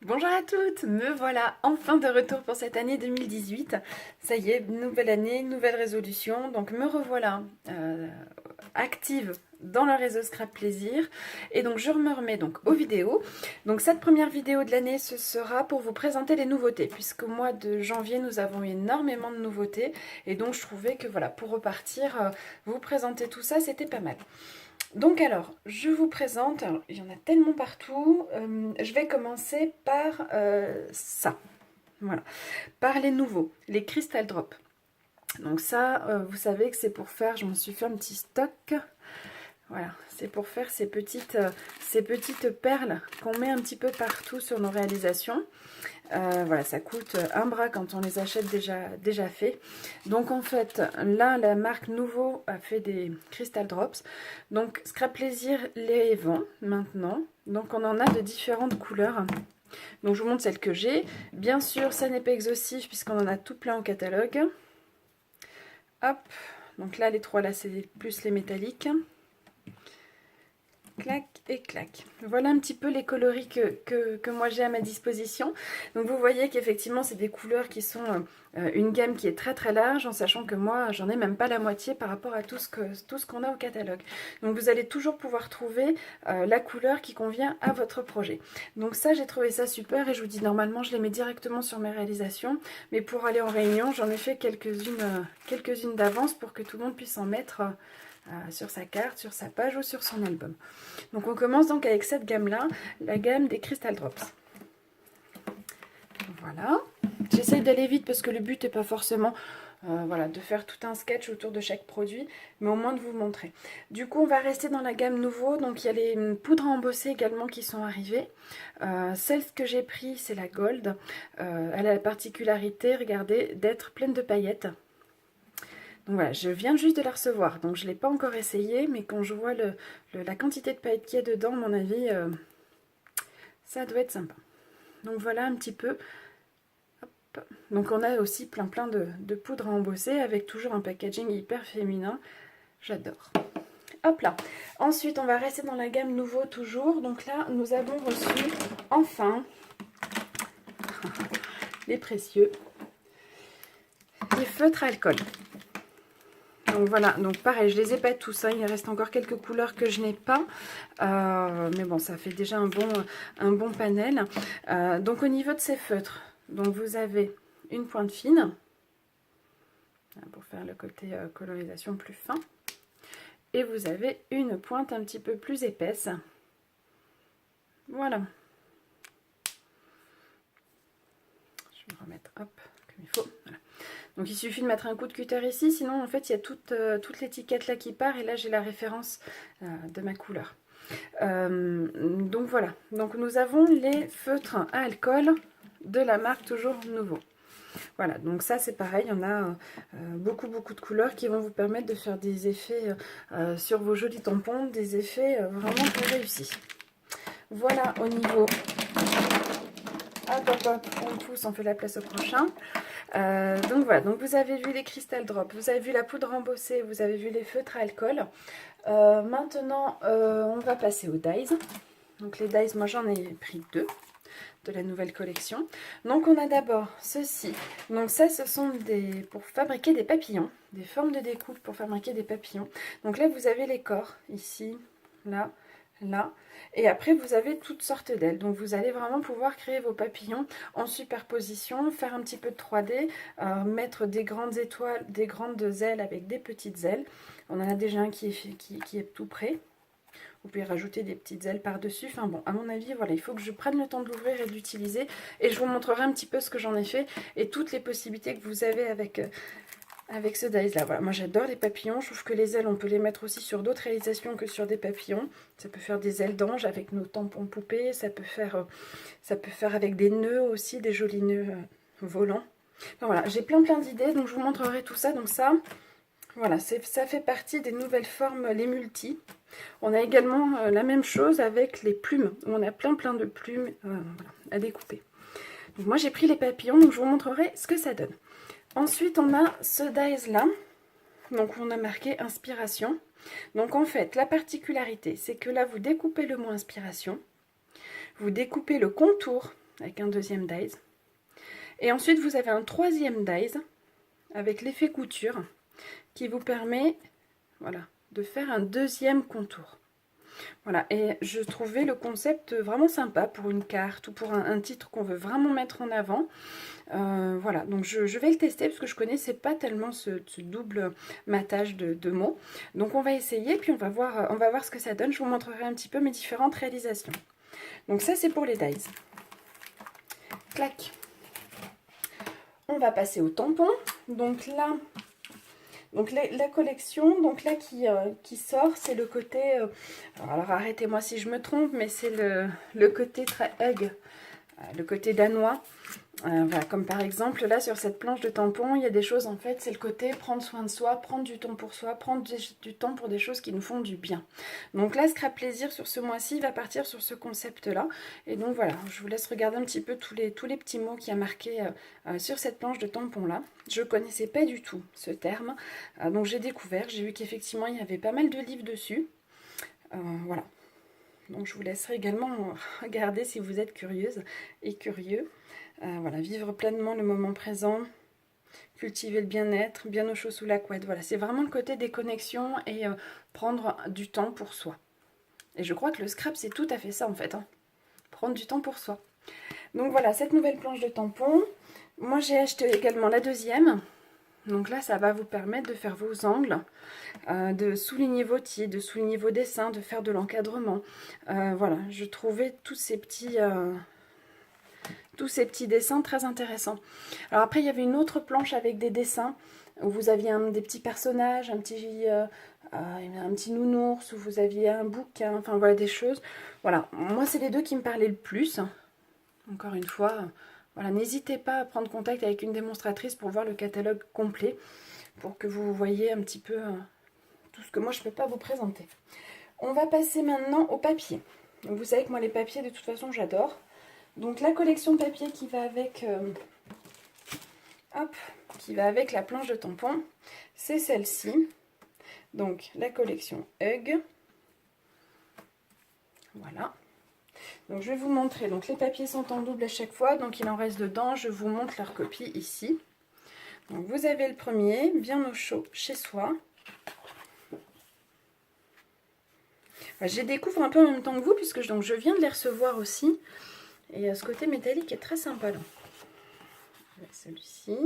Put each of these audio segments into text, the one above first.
Bonjour à toutes, me voilà enfin de retour pour cette année 2018. Ça y est, nouvelle année, nouvelle résolution. Donc me revoilà active dans le réseau Scrap Plaisir. Et donc je me remets donc aux vidéos. Donc cette première vidéo de l'année, ce sera pour vous présenter les nouveautés. Puisqu'au mois de janvier, nous avons eu énormément de nouveautés. Et donc je trouvais que voilà, pour repartir, vous présenter tout ça, c'était pas mal. Donc alors, je vous présente, alors, il y en a tellement partout, je vais commencer par ça, voilà, par les nouveaux, les Crystal Drop. Donc ça, vous savez que c'est pour faire, je m'en suis fait un petit stock, voilà, c'est pour faire ces petites perles qu'on met un petit peu partout sur nos réalisations. Voilà, ça coûte un bras quand on les achète déjà fait. Donc en fait, là, la marque Nouveau a fait des Crystal Drops. Donc Scrap Plaisir les vend maintenant. Donc on en a de différentes couleurs. Donc je vous montre celle que j'ai. Bien sûr, ça n'est pas exhaustif puisqu'on en a tout plein au catalogue. Hop, donc là, les trois là, c'est plus les métalliques. Clac et clac. Voilà un petit peu les coloris que moi j'ai à ma disposition. Donc vous voyez qu'effectivement c'est des couleurs qui sont une gamme qui est très très large, en sachant que moi j'en ai même pas la moitié par rapport à tout ce qu'on a au catalogue. Donc vous allez toujours pouvoir trouver la couleur qui convient à votre projet. Donc ça, j'ai trouvé ça super, et je vous dis, normalement je les mets directement sur mes réalisations, mais pour aller en réunion j'en ai fait quelques-unes d'avance pour que tout le monde puisse en mettre sur sa carte, sur sa page ou sur son album. Donc on commence donc avec cette gamme-là, la gamme des Crystal Drops. Voilà. J'essaye d'aller vite parce que le but n'est pas forcément voilà, de faire tout un sketch autour de chaque produit, mais au moins de vous montrer. Du coup, on va rester dans la gamme Nouveau. Donc il y a les poudres à embosser également qui sont arrivées. Celle que j'ai pris, c'est la Gold. Elle a la particularité, regardez, d'être pleine de paillettes. Donc voilà, je viens juste de la recevoir, donc je ne l'ai pas encore essayé, mais quand je vois la quantité de paillettes qu'il y a dedans, à mon avis, ça doit être sympa. Donc voilà un petit peu. Hop. Donc on a aussi plein de poudre à embosser avec toujours un packaging hyper féminin. J'adore. Hop là. Ensuite, on va rester dans la gamme Nouveau toujours. Donc là, nous avons reçu enfin les précieux, les feutres à alcool. Donc voilà, donc pareil, je les ai pas tous, hein. Il reste encore quelques couleurs que je n'ai pas, mais bon, ça fait déjà un bon panel. Donc au niveau de ces feutres, donc vous avez une pointe fine, pour faire le côté colorisation plus fin, et vous avez une pointe un petit peu plus épaisse. Voilà. Je vais remettre, hop, comme il faut, voilà. Donc il suffit de mettre un coup de cutter ici, sinon en fait il y a toute l'étiquette là qui part, et là j'ai la référence de ma couleur. Donc voilà, donc nous avons les feutres à alcool de la marque toujours Nouveau. Voilà, donc ça c'est pareil, il y en a beaucoup de couleurs qui vont vous permettre de faire des effets sur vos jolis tampons, des effets vraiment très réussis. Voilà au niveau... Hop, hop, hop, on pousse, on fait la place au prochain. Donc voilà, donc vous avez vu les Crystal Drops, vous avez vu la poudre embossée, vous avez vu les feutres à alcool. Maintenant, on va passer aux dies. Donc les dies, moi j'en ai pris 2 de la nouvelle collection. Donc on a d'abord ceci. Donc ça, ce sont pour fabriquer des papillons, des formes de découpe pour fabriquer des papillons. Donc là, vous avez les corps, ici, là, là, et après vous avez toutes sortes d'ailes. Donc vous allez vraiment pouvoir créer vos papillons en superposition, faire un petit peu de 3D, mettre des grandes étoiles, des grandes ailes avec des petites ailes. On en a déjà un qui est tout prêt. Vous pouvez rajouter des petites ailes par-dessus. Enfin bon, à mon avis, voilà, il faut que je prenne le temps de l'ouvrir et de l'utiliser. Et je vous montrerai un petit peu ce que j'en ai fait et toutes les possibilités que vous avez avec ce dies là. Voilà, moi j'adore les papillons. Je trouve que les ailes, on peut les mettre aussi sur d'autres réalisations que sur des papillons. Ça peut faire des ailes d'ange avec nos tampons poupées. Ça peut faire avec des nœuds aussi, des jolis nœuds volants. Enfin, voilà, j'ai plein d'idées, donc je vous montrerai tout ça. Donc ça, voilà, ça fait partie des nouvelles formes, les multis. On a également la même chose avec les plumes. On a plein de plumes voilà, à découper. Donc moi j'ai pris les papillons, donc je vous montrerai ce que ça donne. Ensuite on a ce dies là. Donc on a marqué inspiration. Donc en fait la particularité c'est que là vous découpez le mot inspiration. Vous découpez le contour avec un deuxième dies. Et ensuite, vous avez un troisième dies avec l'effet couture qui vous permet, voilà, de faire un deuxième contour. Voilà, et je trouvais le concept vraiment sympa pour une carte ou pour un titre qu'on veut vraiment mettre en avant. Voilà, donc je vais le tester parce que je connaissais pas tellement ce double matage de mots. Donc on va essayer, puis on va voir ce que ça donne. Je vous montrerai un petit peu mes différentes réalisations. Donc ça, c'est pour les dies. Clac. On va passer au tampon. Donc là... Donc la collection, donc là qui sort, c'est le côté, alors arrêtez-moi si je me trompe, mais c'est le côté très hug, le côté danois. Voilà, comme par exemple là sur cette planche de tampon, il y a des choses en fait, c'est le côté prendre soin de soi, prendre du temps pour soi, prendre du temps pour des choses qui nous font du bien. Donc là, Scrap Plaisir sur ce mois-ci va partir sur ce concept-là. Et donc voilà, je vous laisse regarder un petit peu tous les petits mots qu'il y a marqués sur cette planche de tampon-là. Je ne connaissais pas du tout ce terme, donc j'ai découvert, j'ai vu qu'effectivement il y avait pas mal de livres dessus. Voilà. Donc je vous laisserai également regarder si vous êtes curieuse et curieux. Voilà, vivre pleinement le moment présent, cultiver le bien-être, bien au chaud sous la couette. Voilà, c'est vraiment le côté déconnexion et prendre du temps pour soi. Et je crois que le scrap, c'est tout à fait ça en fait. Hein. Prendre du temps pour soi. Donc voilà, cette nouvelle planche de tampon. Moi, j'ai acheté également la deuxième. Donc là, ça va vous permettre de faire vos angles, de souligner vos titres, de souligner vos dessins, de faire de l'encadrement. Voilà, je trouvais tous ces petits dessins très intéressants. Alors après, il y avait une autre planche avec des dessins, où vous aviez des petits personnages, un petit nounours, où vous aviez un bouquin, enfin voilà des choses. Voilà, moi c'est les deux qui me parlaient le plus. Encore une fois... Voilà, n'hésitez pas à prendre contact avec une démonstratrice pour voir le catalogue complet, pour que vous voyez un petit peu tout ce que moi je ne peux pas vous présenter. On va passer maintenant au papier. Donc vous savez que moi les papiers de toute façon j'adore. Donc la collection de papier qui va avec, la planche de tampon, c'est celle-ci. Donc la collection Hug. Voilà. Donc je vais vous montrer, donc les papiers sont en double à chaque fois, donc il en reste dedans, je vous montre leur copie ici. Donc vous avez le premier, bien au chaud chez soi. Je les découvre un peu en même temps que vous, puisque donc, je viens de les recevoir aussi. Et ce côté métallique est très sympa là. Celui-ci.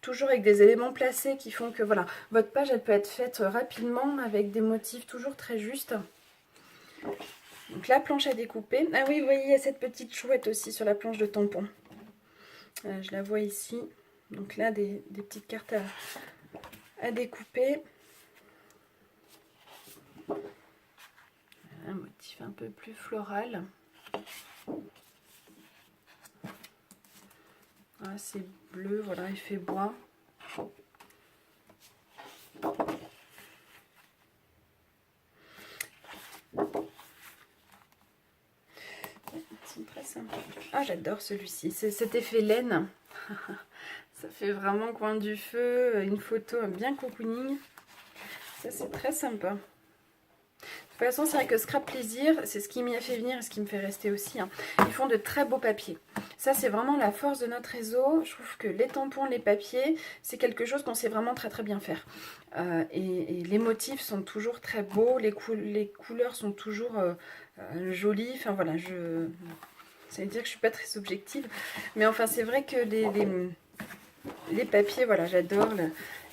Toujours avec des éléments placés qui font que voilà, votre page elle peut être faite rapidement avec des motifs toujours très justes. Donc la planche à découper. Ah oui, vous voyez, il y a cette petite chouette aussi sur la planche de tampon. Je la vois ici. Donc là, des petites cartes à découper. Un motif un peu plus floral. Ah, c'est bleu, voilà, effet bois. Très sympa. Ah, j'adore celui-ci. C'est cet effet laine. Ça fait vraiment coin du feu. Une photo bien cocooning. Ça, c'est très sympa. De toute façon, c'est vrai que Scrap Plaisir, c'est ce qui m'y a fait venir et ce qui me fait rester aussi. Hein. Ils font de très beaux papiers. Ça, c'est vraiment la force de notre réseau. Je trouve que les tampons, les papiers, c'est quelque chose qu'on sait vraiment très très bien faire. Et les motifs sont toujours très beaux. Les couleurs sont toujours jolies. Enfin, voilà, ça veut dire que je suis pas très objective, mais enfin c'est vrai que les papiers, voilà, j'adore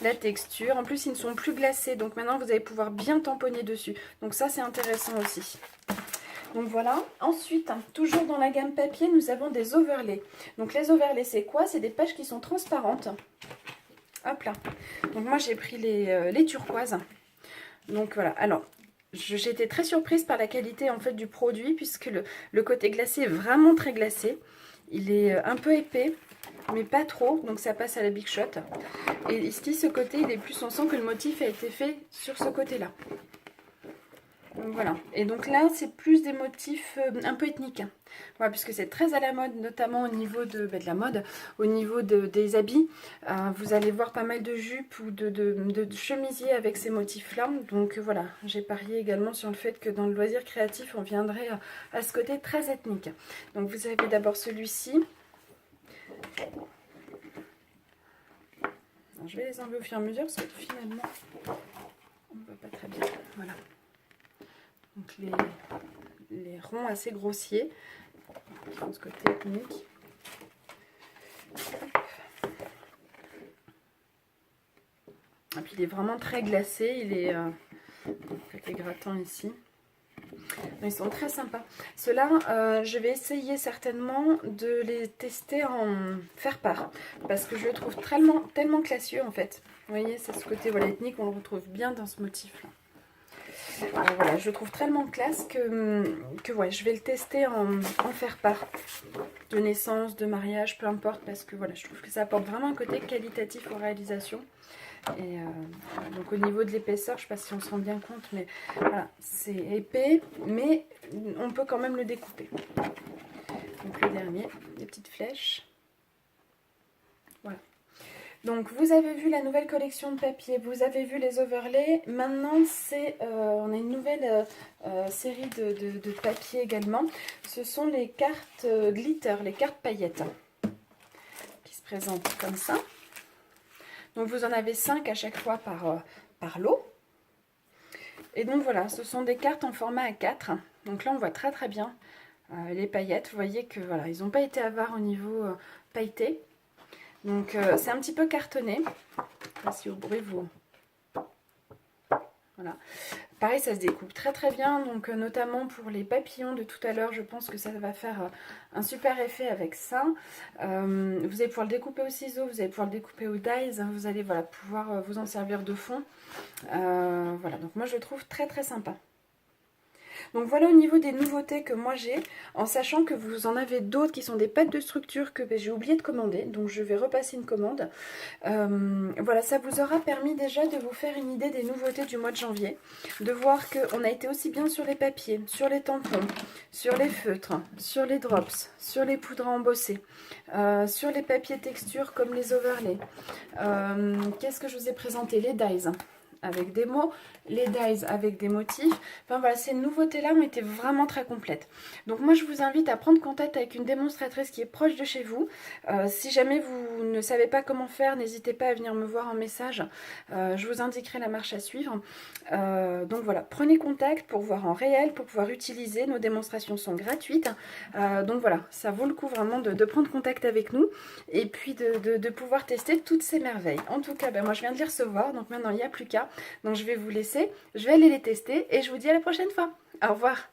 la texture. En plus, ils ne sont plus glacés, donc maintenant vous allez pouvoir bien tamponner dessus. Donc ça, c'est intéressant aussi. Donc voilà. Ensuite, toujours dans la gamme papier, nous avons des overlays. Donc les overlays, c'est quoi? C'est des pages qui sont transparentes. Hop là. Donc moi, j'ai pris les turquoises. Donc voilà. Alors... J'étais très surprise par la qualité en fait du produit, puisque le côté glacé est vraiment très glacé. Il est un peu épais, mais pas trop, donc ça passe à la Big Shot. Et ici, ce côté, il est plus, on sent que le motif a été fait sur ce côté-là. Donc voilà, et donc là c'est plus des motifs un peu ethniques, hein. Voilà, puisque c'est très à la mode, notamment au niveau de la mode, au niveau des habits. Vous allez voir pas mal de jupes ou de chemisiers avec ces motifs-là. Donc voilà, j'ai parié également sur le fait que dans le loisir créatif, on viendrait à ce côté très ethnique. Donc vous avez d'abord celui-ci. Je vais les enlever au fur et à mesure parce que finalement, on ne voit pas très bien. Voilà. Donc les ronds assez grossiers qui font ce côté ethnique. Et puis il est vraiment très glacé, il est avec les grattants ici. Ils sont très sympas. Ceux-là, je vais essayer certainement de les tester en faire-part parce que je le trouve tellement classieux en fait. Vous voyez, c'est ce côté voilà, ethnique, on le retrouve bien dans ce motif-là. Voilà, je le trouve tellement classe que ouais, je vais le tester en faire-part. De naissance, de mariage, peu importe, parce que voilà, je trouve que ça apporte vraiment un côté qualitatif aux réalisations. Et donc au niveau de l'épaisseur, je ne sais pas si on se rend bien compte, mais voilà, c'est épais, mais on peut quand même le découper. Donc le dernier, des petites flèches. Voilà. Donc vous avez vu la nouvelle collection de papier, vous avez vu les overlays. Maintenant, on a une nouvelle série de papier également. Ce sont les cartes glitter, les cartes paillettes, qui se présentent comme ça. Donc vous en avez 5 à chaque fois par lot. Et donc voilà, ce sont des cartes en format A4. Donc là on voit très bien les paillettes. Vous voyez que voilà, ils n'ont pas été avares au niveau pailleté. Donc c'est un petit peu cartonné. Là, si au bruit vous... Voilà. Pareil, ça se découpe très bien, donc notamment pour les papillons de tout à l'heure, je pense que ça va faire un super effet avec ça. Vous allez pouvoir le découper au ciseau, vous allez pouvoir le découper au dies, vous allez voilà, pouvoir vous en servir de fond. Voilà, donc moi je le trouve très sympa. Donc voilà au niveau des nouveautés que moi j'ai, en sachant que vous en avez d'autres qui sont des packs de structure que j'ai oublié de commander, donc je vais repasser une commande. Voilà, ça vous aura permis déjà de vous faire une idée des nouveautés du mois de janvier, de voir qu'on a été aussi bien sur les papiers, sur les tampons, sur les feutres, sur les drops, sur les poudres à embosser, sur les papiers texture comme les overlays. Qu'est-ce que je vous ai présenté? Les dies avec des mots, les dies avec des motifs. Enfin voilà, ces nouveautés-là ont été vraiment très complètes. Donc moi je vous invite à prendre contact avec une démonstratrice qui est proche de chez vous. Si jamais vous ne savez pas comment faire, n'hésitez pas à venir me voir en message. Je vous indiquerai la marche à suivre. Donc voilà, prenez contact pour voir en réel, pour pouvoir utiliser. Nos démonstrations sont gratuites. Donc voilà, ça vaut le coup vraiment de prendre contact avec nous et puis de pouvoir tester toutes ces merveilles. En tout cas, moi je viens de les recevoir, donc maintenant il n'y a plus qu'à. Donc je vais vous laisser, je vais aller les tester et je vous dis à la prochaine fois. Au revoir.